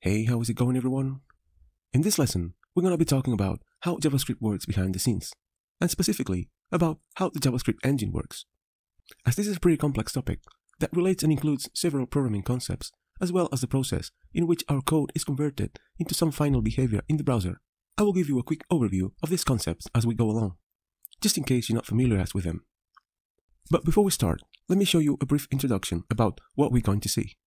Hey, how is it going, everyone? In this lesson, we're going to be talking about how JavaScript works behind the scenes, and specifically about how the JavaScript engine works. As this is a pretty complex topic that relates and includes several programming concepts, as well as the process in which our code is converted into some final behavior in the browser, I will give you a quick overview of these concepts as we go along, just in case you're not familiarized with them. But before we start, let me show you a brief introduction about what we're going to see.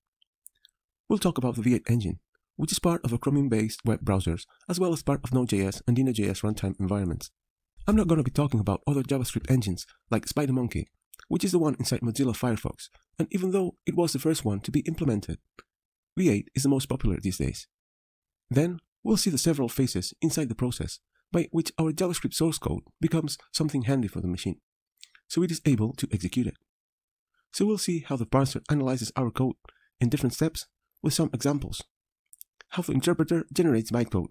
We'll talk about the V8 engine, which is part of a Chromium-based web browsers, as well as part of Node.js and Dynamically runtime environments. I'm not going to be talking about other JavaScript engines like SpiderMonkey, which is the one inside Mozilla Firefox, and even though it was the first one to be implemented, V8 is the most popular these days. Then, we'll see the several phases inside the process by which our JavaScript source code becomes something handy for the machine, so it is able to execute it. So we'll see how the parser analyzes our code in different steps with some examples, how the interpreter generates bytecode,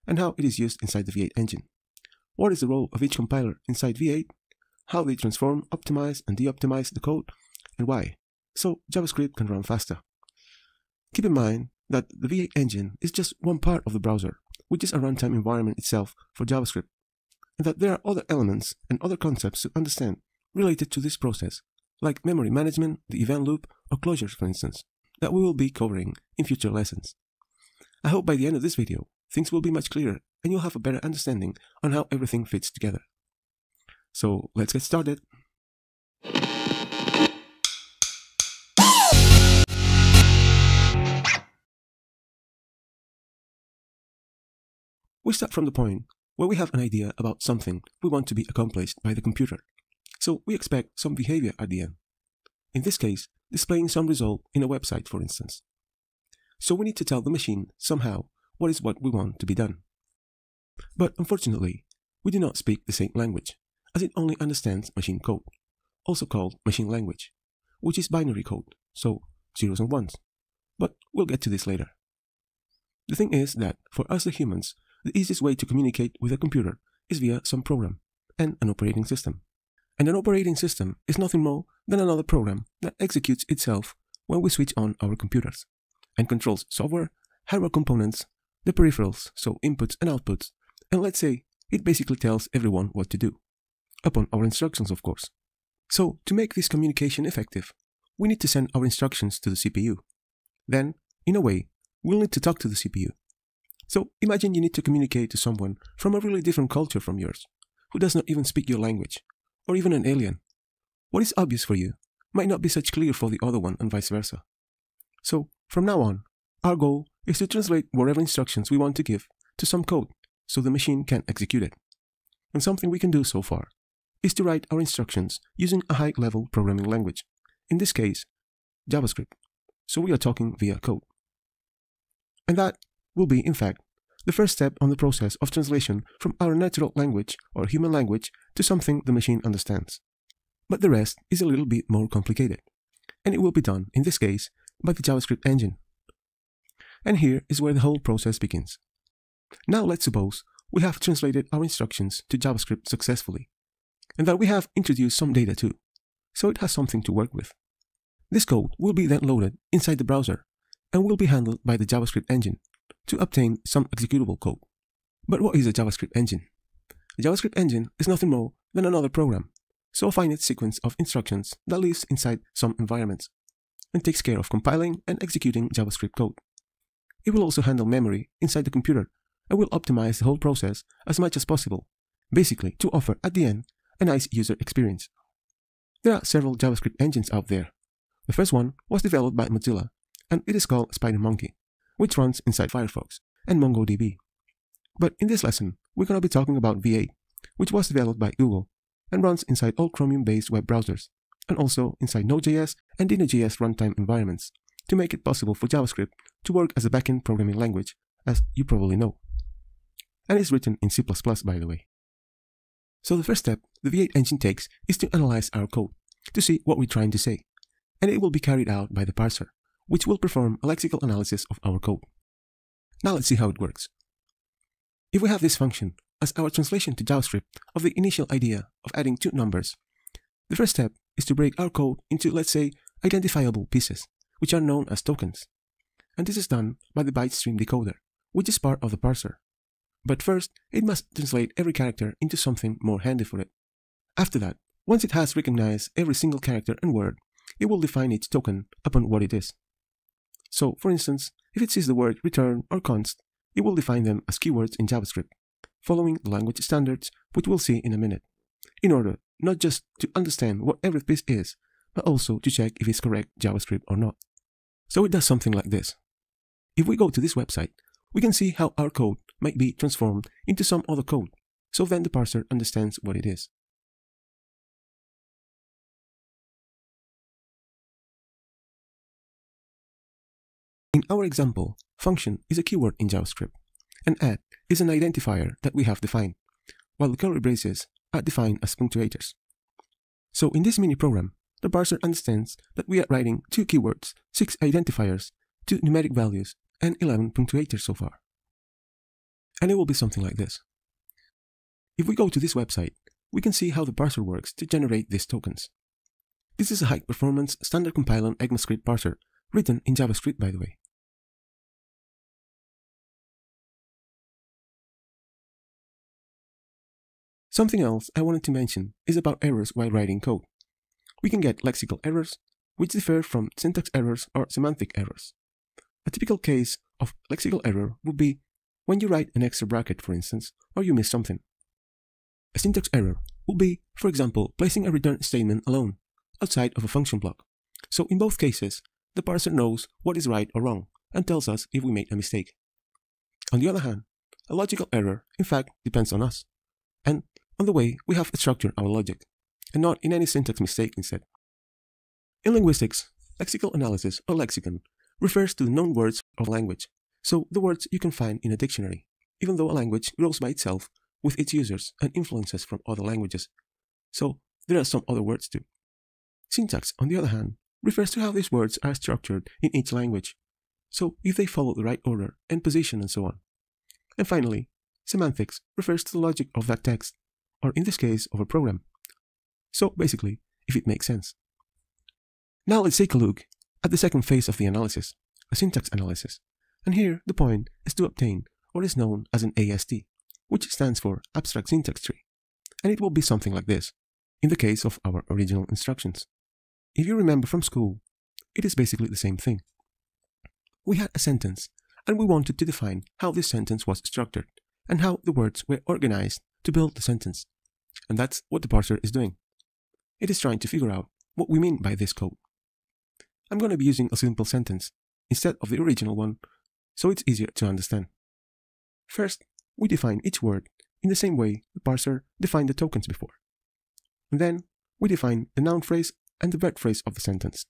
and how it is used inside the V8 engine. What is the role of each compiler inside V8, how they transform, optimize, and de-optimize the code, and why, so JavaScript can run faster. Keep in mind that the V8 engine is just one part of the browser, which is a runtime environment itself for JavaScript, and that there are other elements and other concepts to understand related to this process, like memory management, the event loop, or closures, for instance, that we will be covering in future lessons. I hope by the end of this video, things will be much clearer and you'll have a better understanding on how everything fits together. So let's get started. We start from the point where we have an idea about something we want to be accomplished by the computer. So we expect some behavior at the end. In this case, displaying some result in a website, for instance. So we need to tell the machine somehow what is what we want to be done. But unfortunately, we do not speak the same language, as it only understands machine code, also called machine language, which is binary code, so zeros and ones. But we'll get to this later. The thing is that for us the humans, the easiest way to communicate with a computer is via some program and an operating system. And an operating system is nothing more than another program that executes itself when we switch on our computers, and controls software, hardware components, the peripherals, so inputs and outputs, and let's say it basically tells everyone what to do, upon our instructions of course. So to make this communication effective, we need to send our instructions to the CPU. Then, in a way, we'll need to talk to the CPU. So imagine you need to communicate to someone from a really different culture from yours, who does not even speak your language, or even an alien. What is obvious for you might not be such clear for the other one and vice versa. So, from now on, our goal is to translate whatever instructions we want to give to some code so the machine can execute it. And something we can do so far is to write our instructions using a high-level programming language, in this case, JavaScript. So we are talking via code. And that will be, in fact, the first step on the process of translation from our natural language or human language to something the machine understands. But the rest is a little bit more complicated, and it will be done, in this case, by the JavaScript engine. And here is where the whole process begins. Now let's suppose we have translated our instructions to JavaScript successfully, and that we have introduced some data too, so it has something to work with. This code will be then loaded inside the browser, and will be handled by the JavaScript engine to obtain some executable code. But what is a JavaScript engine? A JavaScript engine is nothing more than another program, so a finite sequence of instructions that lives inside some environments, and takes care of compiling and executing JavaScript code. It will also handle memory inside the computer and will optimize the whole process as much as possible, basically to offer at the end a nice user experience. There are several JavaScript engines out there. The first one was developed by Mozilla, and it is called SpiderMonkey, which runs inside Firefox and MongoDB. But in this lesson, we're going to be talking about V8, which was developed by Google and runs inside all Chromium-based web browsers, and also inside Node.js and Dynamically runtime environments, to make it possible for JavaScript to work as a backend programming language, as you probably know. And it's written in C++, by the way. So the first step the V8 engine takes is to analyze our code, to see what we're trying to say, and it will be carried out by the parser, which will perform a lexical analysis of our code. Now let's see how it works. If we have this function as our translation to JavaScript of the initial idea of adding two numbers, the first step is to break our code into, let's say, identifiable pieces, which are known as tokens. and this is done by the byte stream decoder, which is part of the parser. But first, it must translate every character into something more handy for it. After that, once it has recognized every single character and word, it will define its token upon what it is. So, for instance, if it sees the word return or const, it will define them as keywords in JavaScript, following the language standards, which we'll see in a minute, in order not just to understand what every piece is, but also to check if it's correct JavaScript or not. So it does something like this. If we go to this website, we can see how our code might be transformed into some other code, so then the parser understands what it is. In our example, function is a keyword in JavaScript, and add is an identifier that we have defined, while the curly braces are defined as punctuators. So in this mini program, the parser understands that we are writing 2 keywords, 6 identifiers, 2 numeric values, and 11 punctuators so far. And it will be something like this. If we go to this website, we can see how the parser works to generate these tokens. This is a high-performance standard compiler ECMAScript parser, written in JavaScript by the way. Something else I wanted to mention is about errors while writing code. We can get lexical errors, which differ from syntax errors or semantic errors. A typical case of lexical error would be when you write an extra bracket, for instance, or you miss something. A syntax error would be, for example, placing a return statement alone, outside of a function block. So in both cases, the parser knows what is right or wrong, and tells us if we made a mistake. On the other hand, a logical error, in fact, depends on us, and on the way we have structured our logic, and not in any syntax mistake instead. In linguistics, lexical analysis or lexicon refers to the known words of a language, so the words you can find in a dictionary, even though a language grows by itself with its users and influences from other languages. So there are some other words too. Syntax, on the other hand, refers to how these words are structured in each language, so if they follow the right order and position and so on. And finally, semantics refers to the logic of that text, or in this case of a program. So basically, if it makes sense. Now let's take a look at the second phase of the analysis, a syntax analysis. And here the point is to obtain what is known as an AST, which stands for Abstract Syntax Tree. And it will be something like this, in the case of our original instructions. If you remember from school, it is basically the same thing. We had a sentence, and we wanted to define how this sentence was structured, and how the words were organized to build the sentence. And that's what the parser is doing. It is trying to figure out what we mean by this code. I'm going to be using a simple sentence instead of the original one, so it's easier to understand. First, we define each word in the same way the parser defined the tokens before. And then, we define the noun phrase and the verb phrase of the sentence.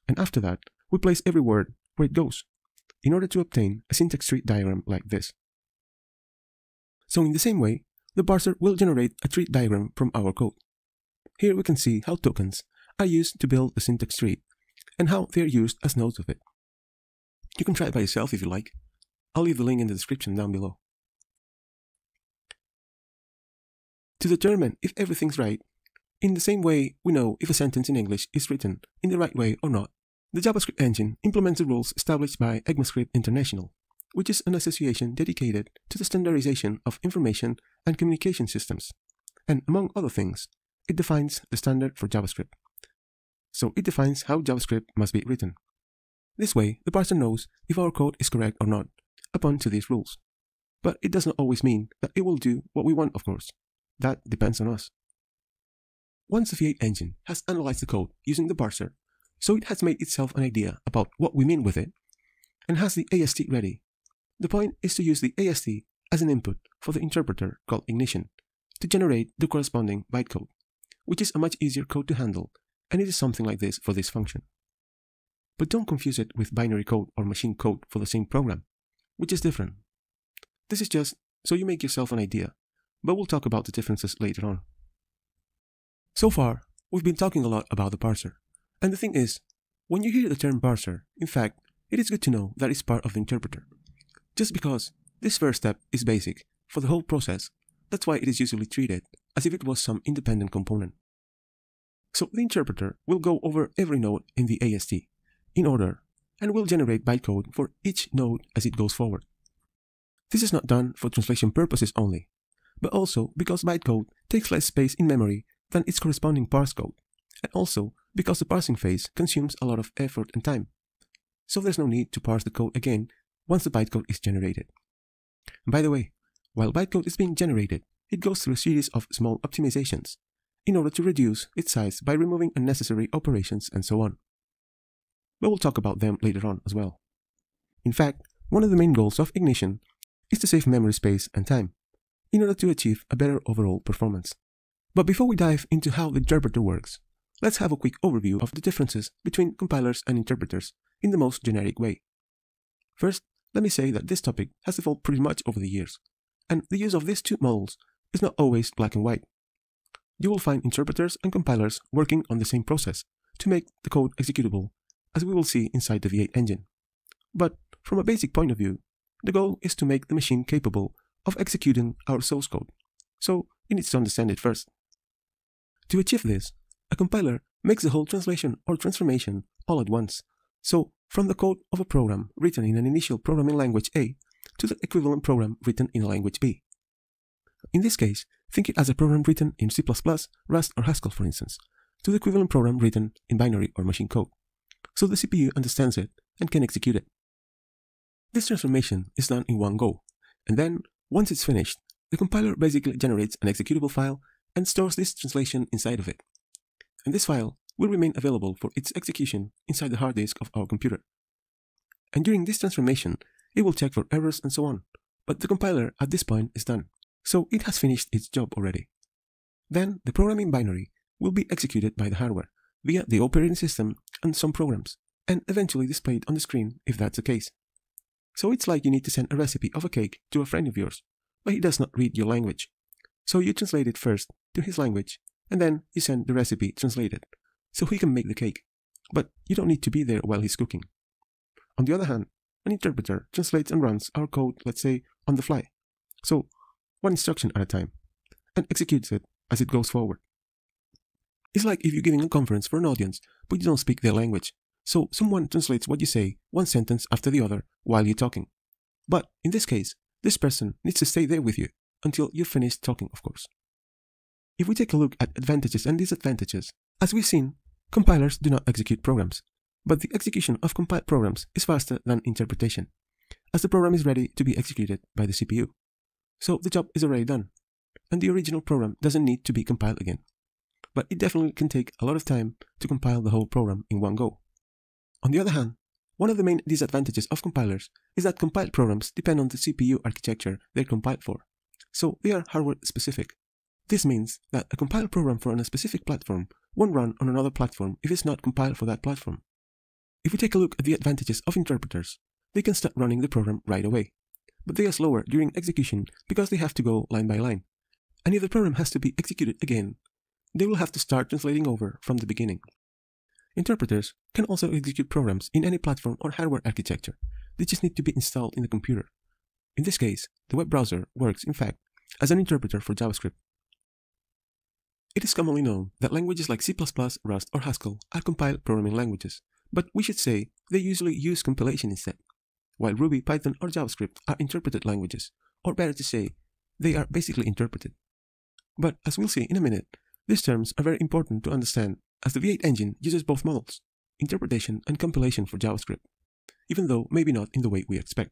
And after that, we place every word where it goes, in order to obtain a syntax tree diagram like this. So in the same way, the parser will generate a tree diagram from our code. Here we can see how tokens are used to build the syntax tree, and how they are used as nodes of it. You can try it by yourself if you like. I'll leave the link in the description down below. To determine if everything's right, in the same way we know if a sentence in English is written in the right way or not, the JavaScript engine implements the rules established by ECMAScript International, which is an association dedicated to the standardization of information and communication systems. And among other things, it defines the standard for JavaScript. So it defines how JavaScript must be written. This way, the parser knows if our code is correct or not, upon to these rules. But it does not always mean that it will do what we want, of course. That depends on us. Once the V8 engine has analyzed the code using the parser, so it has made itself an idea about what we mean with it, and has the AST ready, the point is to use the AST as an input for the interpreter called ignition to generate the corresponding bytecode, which is a much easier code to handle, and it is something like this for this function. But don't confuse it with binary code or machine code for the same program, which is different. This is just so you make yourself an idea, but we'll talk about the differences later on. So far, we've been talking a lot about the parser, and the thing is, when you hear the term parser, in fact, it is good to know that it's part of the interpreter. Just because this first step is basic for the whole process, that's why it is usually treated as if it was some independent component. So the interpreter will go over every node in the AST in order, and will generate bytecode for each node as it goes forward. This is not done for translation purposes only, but also because bytecode takes less space in memory than its corresponding parse code, and also because the parsing phase consumes a lot of effort and time. So there's no need to parse the code again once the bytecode is generated. And by the way, while bytecode is being generated, it goes through a series of small optimizations in order to reduce its size by removing unnecessary operations and so on. But we'll talk about them later on as well. In fact, one of the main goals of Ignition is to save memory space and time in order to achieve a better overall performance. But before we dive into how the interpreter works, let's have a quick overview of the differences between compilers and interpreters in the most generic way. First, let me say that this topic has evolved pretty much over the years, and the use of these two models is not always black and white. You will find interpreters and compilers working on the same process to make the code executable, as we will see inside the V8 engine. But from a basic point of view, the goal is to make the machine capable of executing our source code, so it needs to understand it first. To achieve this, a compiler makes the whole translation or transformation all at once, so from the code of a program written in an initial programming language A to the equivalent program written in a language B. In this case, think it as a program written in C++, Rust or Haskell for instance, to the equivalent program written in binary or machine code, so the CPU understands it and can execute it. This transformation is done in one go, and then, once it's finished, the compiler basically generates an executable file and stores this translation inside of it. And this file will remain available for its execution inside the hard disk of our computer. And during this transformation, it will check for errors and so on, but the compiler at this point is done, so it has finished its job already. Then the programming binary will be executed by the hardware via the operating system and some programs, and eventually displayed on the screen if that's the case. So it's like you need to send a recipe of a cake to a friend of yours, but he does not read your language. So you translate it first to his language, and then you send the recipe translated, so he can make the cake, but you don't need to be there while he's cooking. On the other hand, an interpreter translates and runs our code, let's say, on the fly, so one instruction at a time, and executes it as it goes forward. It's like if you're giving a conference for an audience, but you don't speak their language, so someone translates what you say one sentence after the other while you're talking. But in this case, this person needs to stay there with you until you've finished talking, of course. If we take a look at advantages and disadvantages, as we've seen, compilers do not execute programs, but the execution of compiled programs is faster than interpretation, as the program is ready to be executed by the CPU. So the job is already done, and the original program doesn't need to be compiled again. But it definitely can take a lot of time to compile the whole program in one go. On the other hand, one of the main disadvantages of compilers is that compiled programs depend on the CPU architecture they're compiled for, so they are hardware specific. This means that a compiled program for a specific platform won't run on another platform if it's not compiled for that platform. If we take a look at the advantages of interpreters, they can start running the program right away, but they are slower during execution because they have to go line by line, and if the program has to be executed again, they will have to start translating over from the beginning. Interpreters can also execute programs in any platform or hardware architecture. They just need to be installed in the computer. In this case, the web browser works, in fact, as an interpreter for JavaScript. It is commonly known that languages like C++, Rust, or Haskell are compiled programming languages, but we should say they usually use compilation instead, while Ruby, Python, or JavaScript are interpreted languages, or better to say, they are basically interpreted. But as we'll see in a minute, these terms are very important to understand, as the V8 engine uses both models, interpretation and compilation for JavaScript, even though maybe not in the way we expect.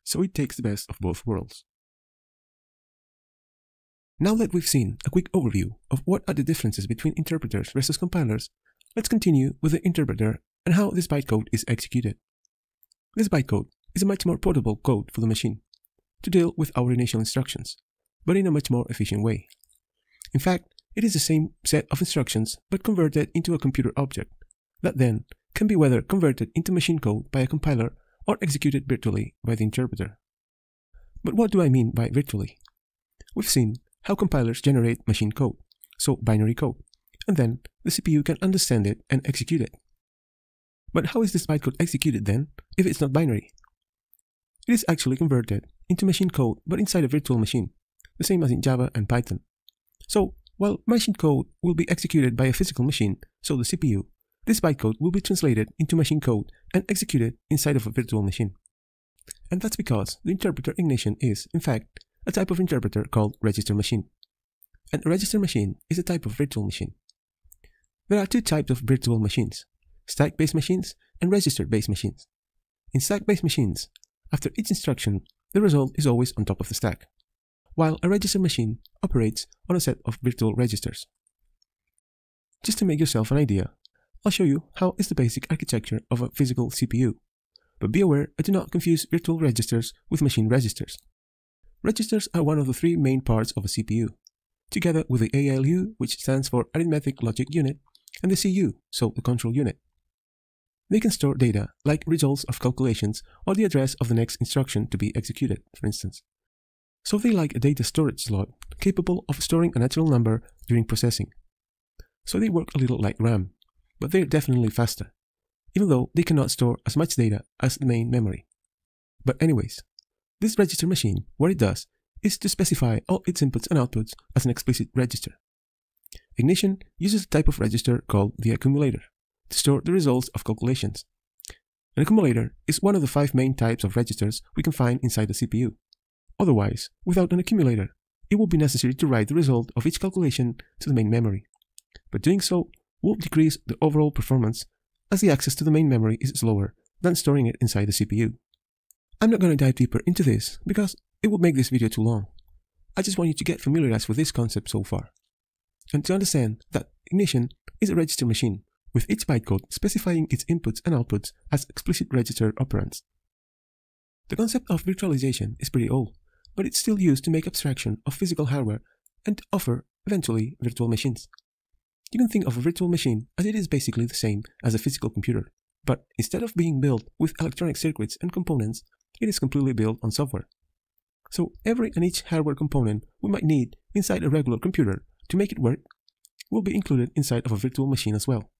So it takes the best of both worlds. Now that we've seen a quick overview of what are the differences between interpreters versus compilers, let's continue with the interpreter and how this bytecode is executed. This bytecode is a much more portable code for the machine to deal with our initial instructions, but in a much more efficient way. In fact, it is the same set of instructions but converted into a computer object that then can be whether converted into machine code by a compiler or executed virtually by the interpreter. But what do I mean by virtually? We've seen how compilers generate machine code, so binary code, and then the CPU can understand it and execute it. But how is this bytecode executed then if it's not binary? It is actually converted into machine code but inside a virtual machine, the same as in Java and Python. So while machine code will be executed by a physical machine, so the CPU, this bytecode will be translated into machine code and executed inside of a virtual machine. And that's because the interpreter ignition is, in fact, a type of interpreter called register machine. And a register machine is a type of virtual machine. There are two types of virtual machines, stack-based machines and register-based machines. In stack-based machines, after each instruction, the result is always on top of the stack, while a register machine operates on a set of virtual registers. Just to make yourself an idea, I'll show you how is the basic architecture of a physical CPU. But be aware and do not confuse virtual registers with machine registers. Registers are one of the three main parts of a CPU, together with the ALU, which stands for Arithmetic Logic Unit, and the CU, so the control unit. They can store data, like results of calculations or the address of the next instruction to be executed, for instance. So they like a data storage slot capable of storing a natural number during processing. So they work a little like RAM, but they're definitely faster, even though they cannot store as much data as the main memory. But anyways, this register machine, what it does is to specify all its inputs and outputs as an explicit register. Ignition uses a type of register called the accumulator to store the results of calculations. An accumulator is one of the 5 main types of registers we can find inside the CPU. Otherwise, without an accumulator, it will be necessary to write the result of each calculation to the main memory. But doing so will decrease the overall performance as the access to the main memory is slower than storing it inside the CPU. I'm not going to dive deeper into this because it would make this video too long. I just want you to get familiarized with this concept so far, and to understand that ignition is a register machine, with each bytecode specifying its inputs and outputs as explicit register operands. The concept of virtualization is pretty old, but it's still used to make abstraction of physical hardware and to offer, eventually, virtual machines. You can think of a virtual machine as it is basically the same as a physical computer, but instead of being built with electronic circuits and components, it is completely built on software. So every and each hardware component we might need inside a regular computer to make it work will be included inside of a virtual machine as well.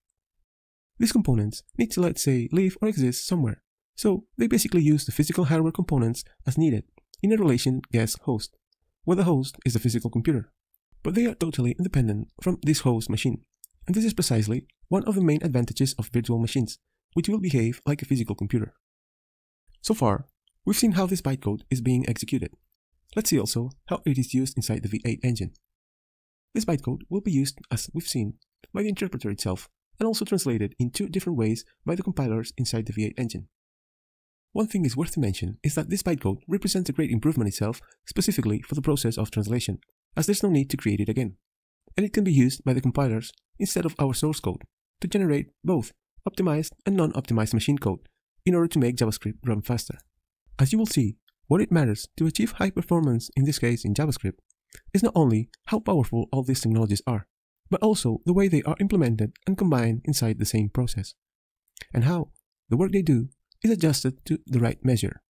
These components need to, let's say, live or exist somewhere, so they basically use the physical hardware components as needed in a relation guest-host, where the host is the physical computer. But they are totally independent from this host machine, and this is precisely one of the main advantages of virtual machines, which will behave like a physical computer. So far, we've seen how this bytecode is being executed. Let's see also how it is used inside the V8 engine. This bytecode will be used, as we've seen, by the interpreter itself, and also translated in 2 different ways by the compilers inside the V8 engine. One thing is worth to mention is that this bytecode represents a great improvement itself, specifically for the process of translation, as there's no need to create it again, and it can be used by the compilers instead of our source code to generate both optimized and non-optimized machine code in order to make JavaScript run faster. As you will see, what it matters to achieve high performance, in this case in JavaScript, is not only how powerful all these technologies are, but also the way they are implemented and combined inside the same process, and how the work they do is adjusted to the right measure.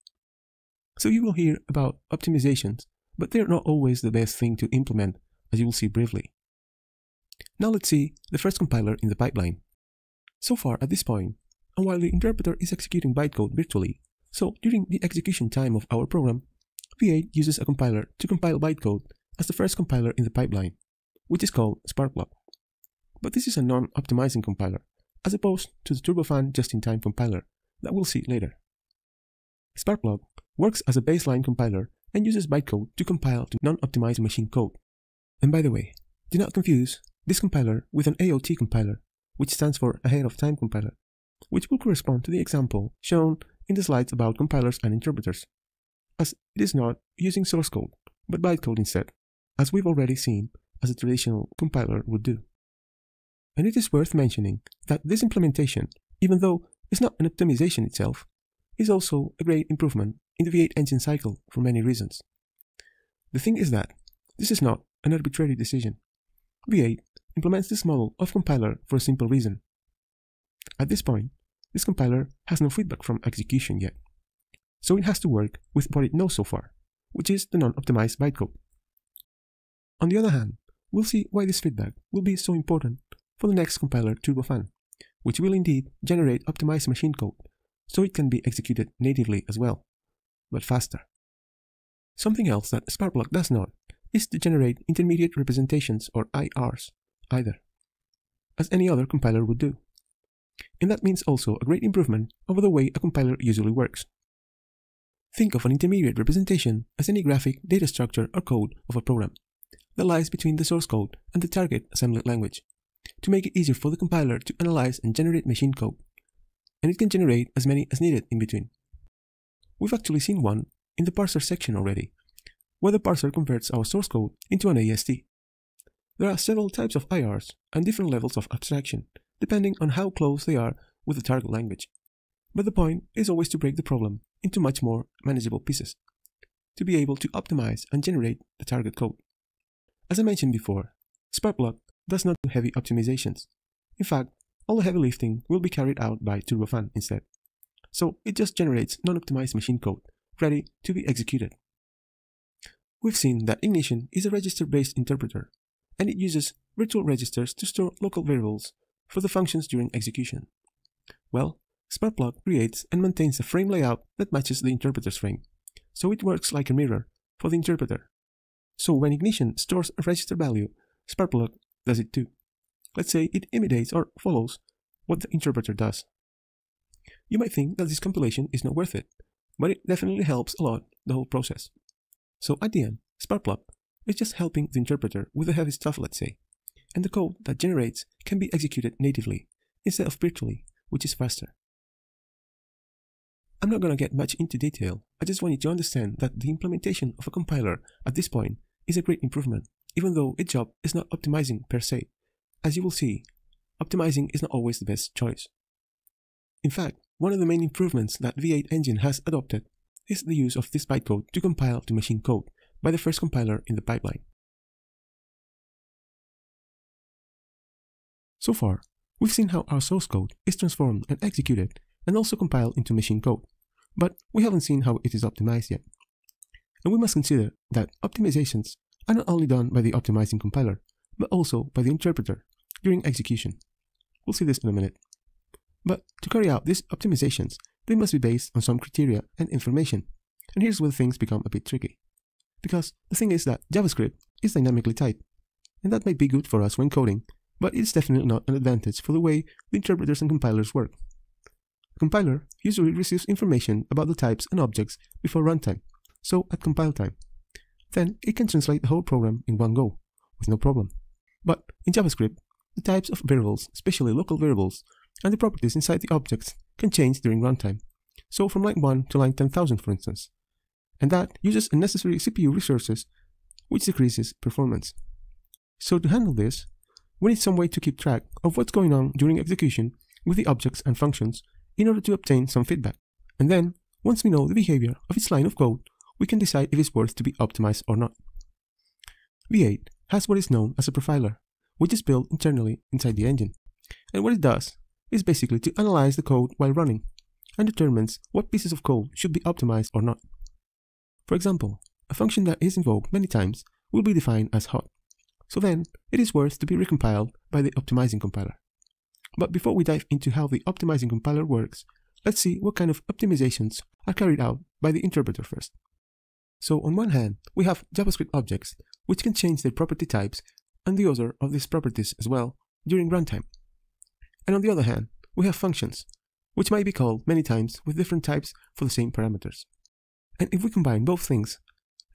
So you will hear about optimizations, but they're not always the best thing to implement, as you will see briefly. Now let's see the first compiler in the pipeline. So far at this point, and while the interpreter is executing bytecode virtually, so during the execution time of our program, V8 uses a compiler to compile bytecode as the first compiler in the pipeline, which is called Sparkplug. But this is a non-optimizing compiler, as opposed to the Turbofan just-in-time compiler that we'll see later. Sparkplug works as a baseline compiler and uses bytecode to compile to non-optimized machine code. And by the way, do not confuse this compiler with an AOT compiler, which stands for Ahead of Time compiler, which will correspond to the example shown in the slides about compilers and interpreters, as it is not using source code, but bytecode instead, as we've already seen as a traditional compiler would do. And it is worth mentioning that this implementation, even though it's not an optimization itself, is also a great improvement in the V8 engine cycle for many reasons. The thing is that this is not an arbitrary decision. V8 implements this model of compiler for a simple reason. At this point, this compiler has no feedback from execution yet, so it has to work with what it knows so far, which is the non-optimized bytecode. On the other hand, we'll see why this feedback will be so important for the next compiler, Turbofan, which will indeed generate optimized machine code, so it can be executed natively as well, but faster. Something else that Sparkplug does not is to generate intermediate representations or IRs either, as any other compiler would do. and that means also a great improvement over the way a compiler usually works. Think of an intermediate representation as any graphic, data structure, or code of a program that lies between the source code and the target assembly language, to make it easier for the compiler to analyze and generate machine code, and it can generate as many as needed in between. We've actually seen one in the parser section already, where the parser converts our source code into an AST. There are several types of IRs and different levels of abstraction, depending on how close they are with the target language. But the point is always to break the problem into much more manageable pieces, to be able to optimize and generate the target code. As I mentioned before, Sparkplug does not do heavy optimizations. In fact, all the heavy lifting will be carried out by Turbofan instead. So it just generates non-optimized machine code, ready to be executed. We've seen that Ignition is a register-based interpreter, and it uses virtual registers to store local variables for the functions during execution. Well, Sparkplug creates and maintains a frame layout that matches the interpreter's frame, so it works like a mirror for the interpreter. So when Ignition stores a register value, Sparkplug does it too. Let's say it imitates or follows what the interpreter does. You might think that this compilation is not worth it, but it definitely helps a lot the whole process. So at the end, Sparkplug is just helping the interpreter with the heavy stuff, let's say, and the code that generates can be executed natively instead of virtually, which is faster. I'm not going to get much into detail, I just want you to understand that the implementation of a compiler at this point is a great improvement, even though its job is not optimizing per se. As you will see, optimizing is not always the best choice. In fact, one of the main improvements that V8 Engine has adopted is the use of this bytecode to compile to machine code by the first compiler in the pipeline. So far, we've seen how our source code is transformed and executed and also compiled into machine code, but we haven't seen how it is optimized yet. And we must consider that optimizations are not only done by the optimizing compiler, but also by the interpreter during execution. We'll see this in a minute. But to carry out these optimizations, they must be based on some criteria and information, and here's where things become a bit tricky. Because the thing is that JavaScript is dynamically typed, and that may be good for us when coding, but it's definitely not an advantage for the way the interpreters and compilers work. A compiler usually receives information about the types and objects before runtime, so at compile time. Then it can translate the whole program in one go, with no problem. But in JavaScript, the types of variables, especially local variables, and the properties inside the objects can change during runtime, so from line 1 to line 10,000 for instance. And that uses unnecessary CPU resources, which decreases performance. So to handle this, we need some way to keep track of what's going on during execution with the objects and functions in order to obtain some feedback. And then, once we know the behavior of each line of code, we can decide if it's worth to be optimized or not. V8 has what is known as a profiler, which is built internally inside the engine. And what it does is basically to analyze the code while running and determines what pieces of code should be optimized or not. For example, a function that is invoked many times will be defined as hot. So then, it is worth to be recompiled by the optimizing compiler. But before we dive into how the optimizing compiler works, let's see what kind of optimizations are carried out by the interpreter first. So on one hand, we have JavaScript objects, which can change their property types and the other of these properties as well during runtime. And on the other hand, we have functions, which might be called many times with different types for the same parameters. And if we combine both things,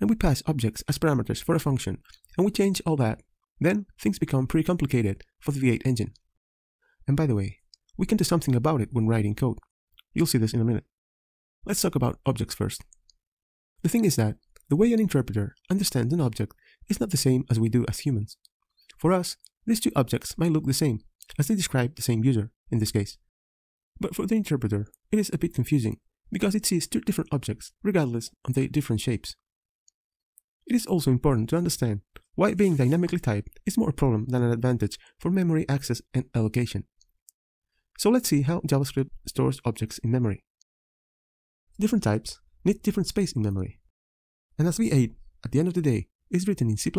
and we pass objects as parameters for a function, and we change all that, then things become pretty complicated for the V8 engine. And by the way, we can do something about it when writing code. You'll see this in a minute. Let's talk about objects first. The thing is that the way an interpreter understands an object is not the same as we do as humans. For us, these two objects might look the same, as they describe the same user, in this case. But for the interpreter, it is a bit confusing, because it sees two different objects, regardless of their different shapes. It is also important to understand why being dynamically typed is more a problem than an advantage for memory access and allocation. So let's see how JavaScript stores objects in memory. Different types need different space in memory. And as V8, at the end of the day, is written in C++,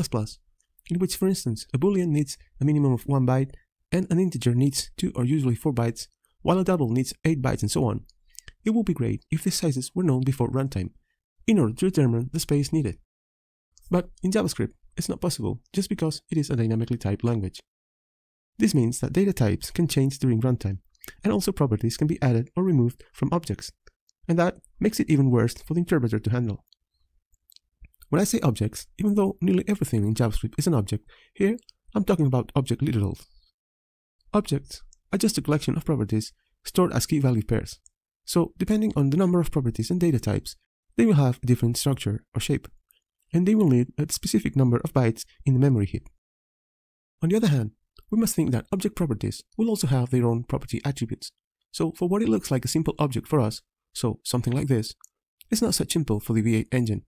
in which, for instance, a boolean needs a minimum of 1 byte, and an integer needs 2 or usually 4 bytes, while a double needs 8 bytes and so on, it would be great if these sizes were known before runtime, in order to determine the space needed. But in JavaScript, it's not possible, just because it is a dynamically typed language. This means that data types can change during runtime, and also properties can be added or removed from objects, and that makes it even worse for the interpreter to handle. When I say objects, even though nearly everything in JavaScript is an object, here I'm talking about object literals. Objects are just a collection of properties stored as key-value pairs, so depending on the number of properties and data types, they will have a different structure or shape, and they will need a specific number of bytes in the memory heap. On the other hand, we must think that object properties will also have their own property attributes. So for what it looks like a simple object for us, so something like this, it's not such simple for the V8 engine.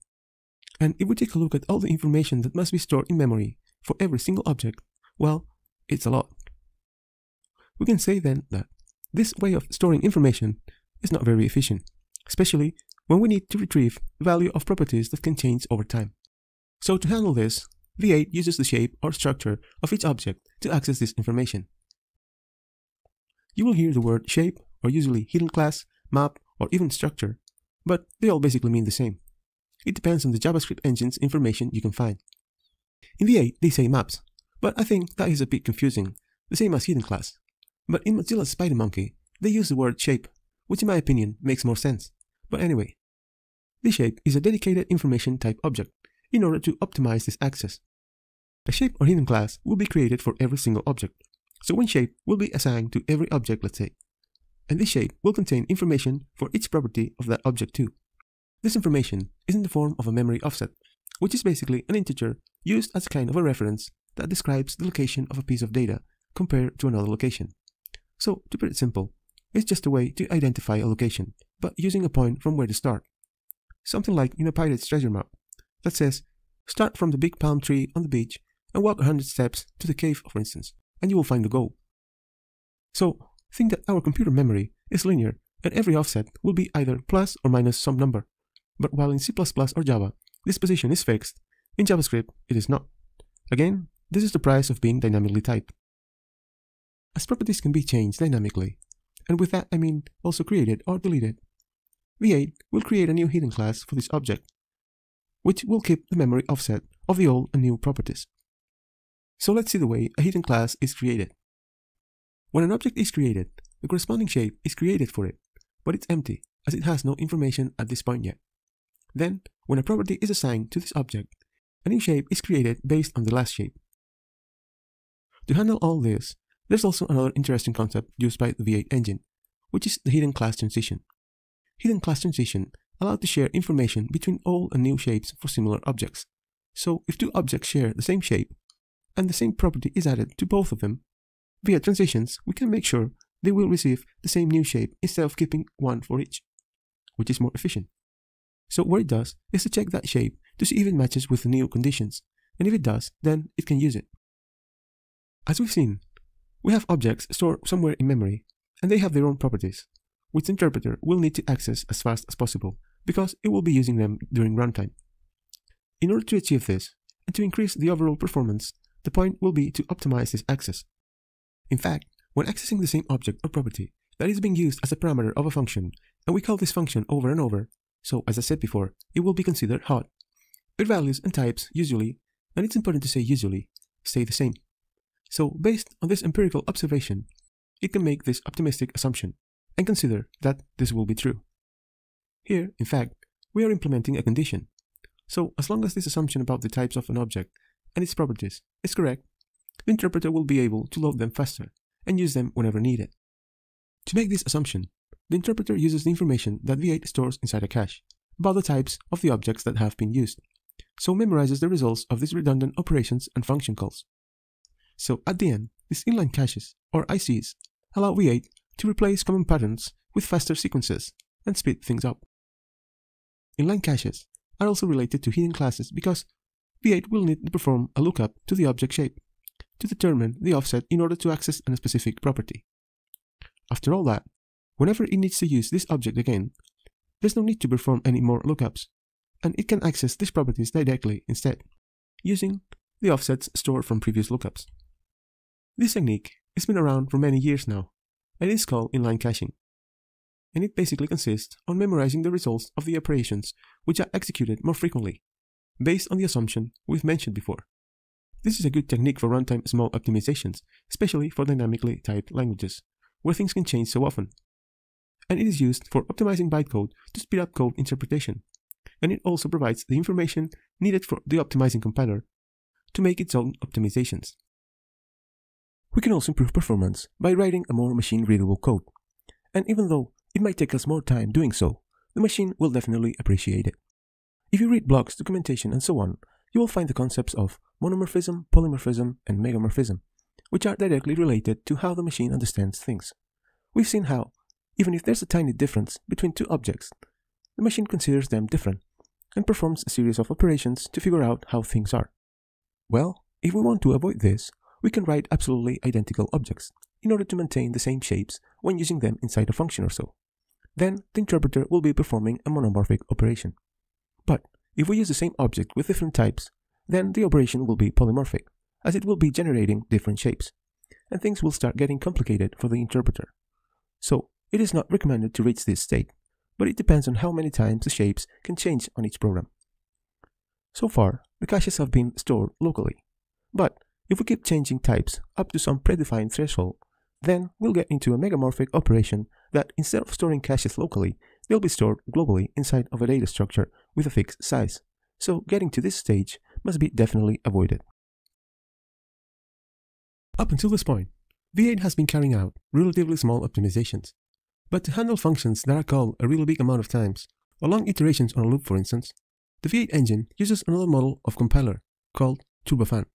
And if we take a look at all the information that must be stored in memory for every single object, well, it's a lot. We can say then that this way of storing information is not very efficient, especially when we need to retrieve the value of properties that can change over time. So to handle this, V8 uses the shape or structure of each object to access this information. You will hear the word shape, or usually hidden class, map, or even structure, but they all basically mean the same. It depends on the JavaScript engine's information you can find. In V8, they say maps, but I think that is a bit confusing, the same as hidden class. But in Mozilla's SpiderMonkey, they use the word shape, which in my opinion makes more sense. But anyway, this shape is a dedicated information type object in order to optimize this access. A shape or hidden class will be created for every single object, so one shape will be assigned to every object, let's say. And this shape will contain information for each property of that object too. This information is in the form of a memory offset, which is basically an integer used as a kind of a reference that describes the location of a piece of data compared to another location. So, to put it simple, it's just a way to identify a location, but using a point from where to start. Something like in a pirate's treasure map that says, start from the big palm tree on the beach and walk 100 steps to the cave, for instance, and you will find the goal. So, think that our computer memory is linear and every offset will be either plus or minus some number. But while in C++ or Java, this position is fixed, in JavaScript it is not. Again, this is the price of being dynamically typed. As properties can be changed dynamically, and with that I mean also created or deleted, V8 will create a new hidden class for this object, which will keep the memory offset of the old and new properties. So let's see the way a hidden class is created. When an object is created, the corresponding shape is created for it, but it's empty as it has no information at this point yet. Then, when a property is assigned to this object, a new shape is created based on the last shape. To handle all this, there's also another interesting concept used by the V8 engine, which is the hidden class transition. Hidden class transition allows to share information between old and new shapes for similar objects. So if two objects share the same shape, and the same property is added to both of them, via transitions we can make sure they will receive the same new shape instead of keeping one for each, which is more efficient. So what it does is to check that shape to see if it matches with the new conditions, and if it does, then it can use it. As we've seen, we have objects stored somewhere in memory, and they have their own properties, which the interpreter will need to access as fast as possible, because it will be using them during runtime. In order to achieve this, and to increase the overall performance, the point will be to optimize this access. In fact, when accessing the same object or property that is being used as a parameter of a function, and we call this function over and over, so as I said before, it will be considered hot. Their values and types usually, and it's important to say usually, stay the same. So based on this empirical observation, it can make this optimistic assumption and consider that this will be true. Here, in fact, we are implementing a condition. So as long as this assumption about the types of an object and its properties is correct, the interpreter will be able to load them faster and use them whenever needed. To make this assumption, the interpreter uses the information that V8 stores inside a cache about the types of the objects that have been used, so memorizes the results of these redundant operations and function calls. So at the end, these inline caches, or ICs, allow V8 to replace common patterns with faster sequences and speed things up. Inline caches are also related to hidden classes because V8 will need to perform a lookup to the object shape to determine the offset in order to access a specific property. After all that, whenever it needs to use this object again, there's no need to perform any more lookups, and it can access these properties directly instead, using the offsets stored from previous lookups. This technique has been around for many years now, and is called inline caching. And it basically consists on memorizing the results of the operations which are executed more frequently, based on the assumption we've mentioned before. This is a good technique for runtime small optimizations, especially for dynamically typed languages, where things can change so often. And it is used for optimizing bytecode to speed up code interpretation. And it also provides the information needed for the optimizing compiler to make its own optimizations. We can also improve performance by writing a more machine-readable code. And even though it might take us more time doing so, the machine will definitely appreciate it. If you read blogs, documentation, and so on, you will find the concepts of monomorphism, polymorphism, and megamorphism, which are directly related to how the machine understands things. We've seen how, even if there's a tiny difference between two objects, the machine considers them different and performs a series of operations to figure out how things are. Well, if we want to avoid this, we can write absolutely identical objects in order to maintain the same shapes when using them inside a function or so. Then the interpreter will be performing a monomorphic operation. But if we use the same object with different types, then the operation will be polymorphic, as it will be generating different shapes, and things will start getting complicated for the interpreter. So it is not recommended to reach this state, but it depends on how many times the shapes can change on each program. So far, the caches have been stored locally, but if we keep changing types up to some predefined threshold, then we'll get into a megamorphic operation that instead of storing caches locally, they'll be stored globally inside of a data structure with a fixed size. So getting to this stage must be definitely avoided. Up until this point, V8 has been carrying out relatively small optimizations. But to handle functions that are called a really big amount of times, or long iterations on a loop for instance, the V8 engine uses another model of compiler called Turbofan.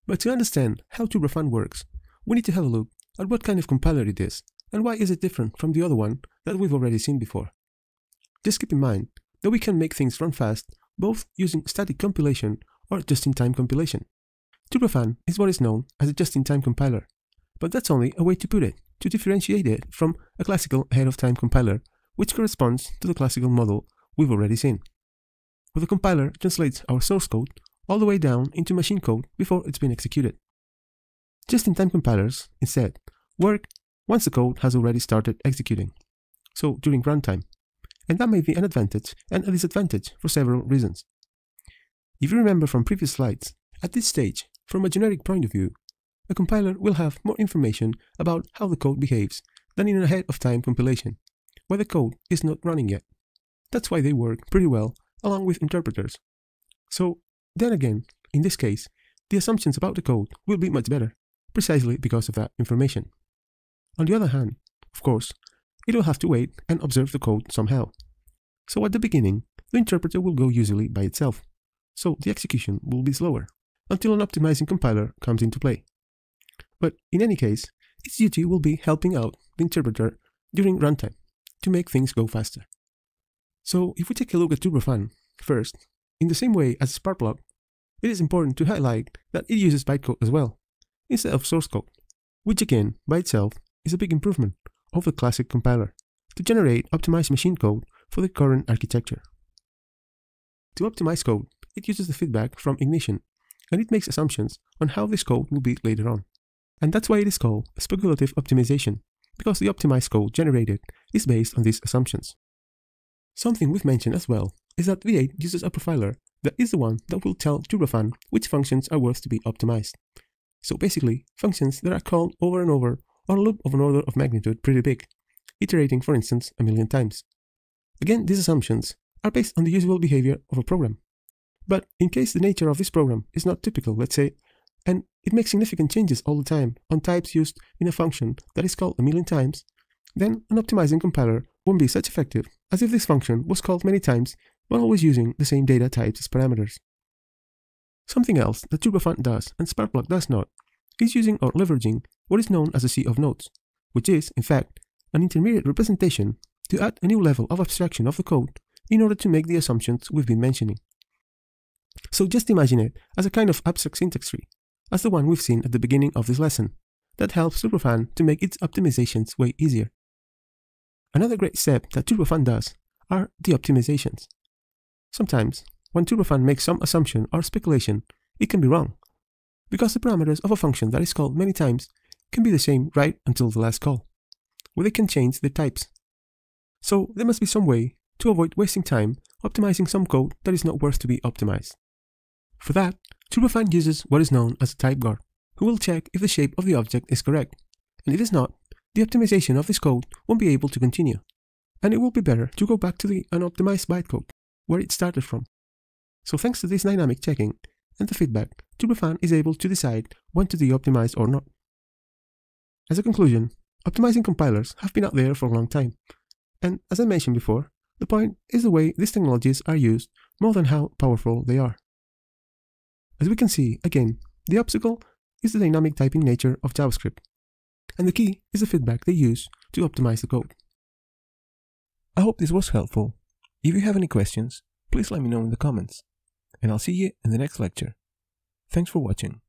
But to understand how Turbofan works, we need to have a look at what kind of compiler it is, and why is it different from the other one that we've already seen before. Just keep in mind that we can make things run fast both using static compilation or just-in-time compilation. Turbofan is what is known as a just-in-time compiler, but that's only a way to put it, to differentiate it from a classical ahead-of-time compiler, which corresponds to the classical model we've already seen, where the compiler translates our source code all the way down into machine code before it's been executed. Just-in-time compilers, instead, work once the code has already started executing, so during runtime, and that may be an advantage and a disadvantage for several reasons. If you remember from previous slides, at this stage, from a generic point of view, a compiler will have more information about how the code behaves than in an ahead-of-time compilation, where the code is not running yet. That's why they work pretty well along with interpreters. So, then again, in this case, the assumptions about the code will be much better, precisely because of that information. On the other hand, of course, it will have to wait and observe the code somehow. So at the beginning, the interpreter will go usually by itself, so the execution will be slower, until an optimizing compiler comes into play. But in any case, its duty will be helping out the interpreter during runtime to make things go faster. So if we take a look at Turbofan, first, in the same way as Sparkplug, it is important to highlight that it uses bytecode as well, instead of source code, which again, by itself, is a big improvement of the classic compiler to generate optimized machine code for the current architecture. To optimize code, it uses the feedback from ignition, and it makes assumptions on how this code will be later on. And that's why it is called a speculative optimization, because the optimized code generated is based on these assumptions. Something we've mentioned as well is that V8 uses a profiler that is the one that will tell Turbofan which functions are worth to be optimized. So basically, functions that are called over and over on a loop of an order of magnitude pretty big, iterating for instance 1,000,000 times. Again, these assumptions are based on the usual behavior of a program. But in case the nature of this program is not typical, let's say, and it makes significant changes all the time on types used in a function that is called 1,000,000 times, then an optimizing compiler won't be such effective as if this function was called many times but always using the same data types as parameters. Something else that Turbofan does and Sparkplug does not is using or leveraging what is known as a sea of nodes, which is, in fact, an intermediate representation to add a new level of abstraction of the code in order to make the assumptions we've been mentioning. So just imagine it as a kind of abstract syntax tree, as the one we've seen at the beginning of this lesson, that helps Turbofan to make its optimizations way easier. Another great step that Turbofan does are the optimizations. Sometimes, when Turbofan makes some assumption or speculation, it can be wrong, because the parameters of a function that is called many times can be the same right until the last call, where they can change their types. So there must be some way to avoid wasting time optimizing some code that is not worth to be optimized. For that, Turbofan uses what is known as a type guard, who will check if the shape of the object is correct, and if it is not, the optimization of this code won't be able to continue, and it will be better to go back to the unoptimized bytecode, where it started from. So thanks to this dynamic checking and the feedback, Turbofan is able to decide when to de-optimize or not. As a conclusion, optimizing compilers have been out there for a long time, and as I mentioned before, the point is the way these technologies are used more than how powerful they are. As we can see, again, the obstacle is the dynamic typing nature of JavaScript, and the key is the feedback they use to optimize the code. I hope this was helpful. If you have any questions, please let me know in the comments, and I'll see you in the next lecture. Thanks for watching.